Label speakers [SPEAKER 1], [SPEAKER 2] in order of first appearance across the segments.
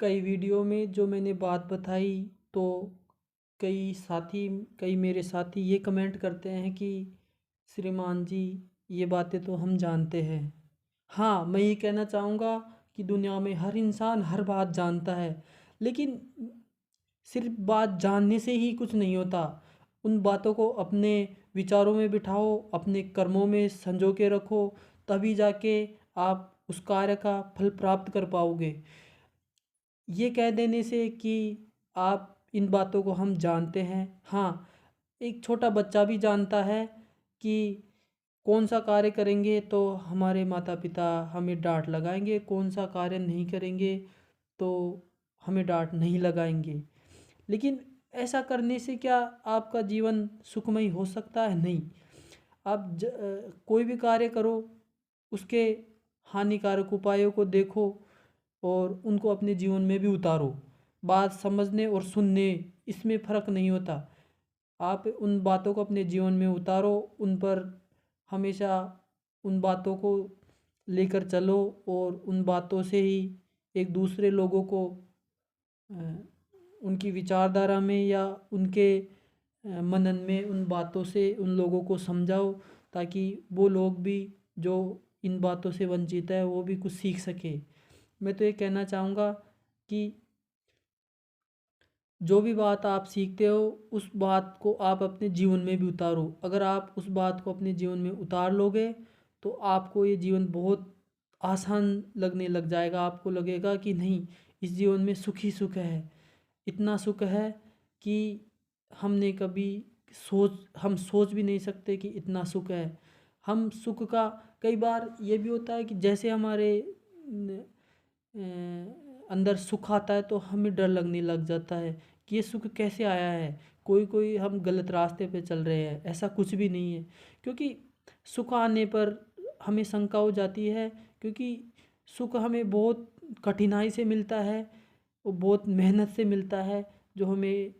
[SPEAKER 1] कई वीडियो में जो मैंने बात बताई तो कई मेरे साथी ये कमेंट करते हैं कि श्रीमान जी, ये बातें तो हम जानते हैं। हाँ, मैं ये कहना चाहूँगा कि दुनिया में हर इंसान हर बात जानता है, लेकिन सिर्फ बात जानने से ही कुछ नहीं होता। उन बातों को अपने विचारों में बिठाओ, अपने कर्मों में संजो के रखो, तभी जाके आप उस कार्य का फल प्राप्त कर पाओगे। ये कह देने से कि आप इन बातों को हम जानते हैं, हाँ, एक छोटा बच्चा भी जानता है कि कौन सा कार्य करेंगे तो हमारे माता पिता हमें डांट लगाएंगे, कौन सा कार्य नहीं करेंगे तो हमें डांट नहीं लगाएंगे। लेकिन ऐसा करने से क्या आपका जीवन सुखमय हो सकता है? नहीं। आप कोई भी कार्य करो, उसके हानिकारक उपायों को देखो और उनको अपने जीवन में भी उतारो। बात समझने और सुनने, इसमें फ़र्क नहीं होता। आप उन बातों को अपने जीवन में उतारो, उन पर हमेशा उन बातों को लेकर चलो और उन बातों से ही एक दूसरे लोगों को अ, उनकी विचारधारा में या उनके मनन में उन बातों से उन लोगों को समझाओ, ताकि वो लोग भी जो इन बातों से वंचित है वो भी कुछ सीख सके। मैं तो ये कहना चाहूँगा कि जो भी बात आप सीखते हो उस बात को आप अपने जीवन में भी उतारो। अगर आप उस बात को अपने जीवन में उतार लोगे तो आपको ये जीवन बहुत आसान लगने लग जाएगा। आपको लगेगा कि नहीं, इस जीवन में सुख ही सुख है। इतना सुख है कि हमने कभी हम सोच भी नहीं सकते कि इतना सुख है। हम सुख का कई बार ये भी होता है कि जैसे हमारे अंदर सुख आता है तो हमें डर लगने लग जाता है कि ये सुख कैसे आया है, कोई कोई हम गलत रास्ते पे चल रहे हैं। ऐसा कुछ भी नहीं है, क्योंकि सुख आने पर हमें शंका हो जाती है, क्योंकि सुख हमें बहुत कठिनाई से मिलता है, वो बहुत मेहनत से मिलता है, जो हमें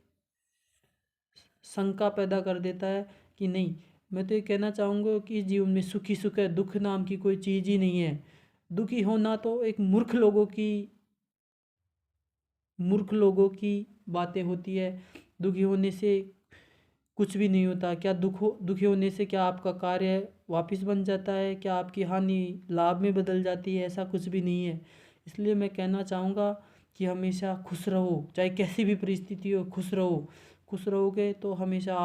[SPEAKER 1] शंका पैदा कर देता है कि नहीं। मैं तो ये कहना चाहूँगा कि इस जीवन में सुख ही सुख है, दुख नाम की कोई चीज़ ही नहीं है। दुखी होना तो एक मूर्ख लोगों की बातें होती है। दुखी होने से कुछ भी नहीं होता। क्या दुखी होने से क्या आपका कार्य वापस बन जाता है? क्या आपकी हानि लाभ में बदल जाती है? ऐसा कुछ भी नहीं है। इसलिए मैं कहना चाहूँगा कि हमेशा खुश रहो, चाहे कैसी भी परिस्थिति हो, खुश रहो। खुश रहोगे तो हमेशा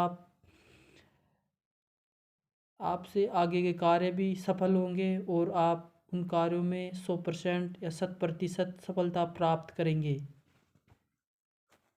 [SPEAKER 1] आपसे आगे के कार्य भी सफल होंगे और आप उन कार्यों में 100% या 100% सफलता प्राप्त करेंगे।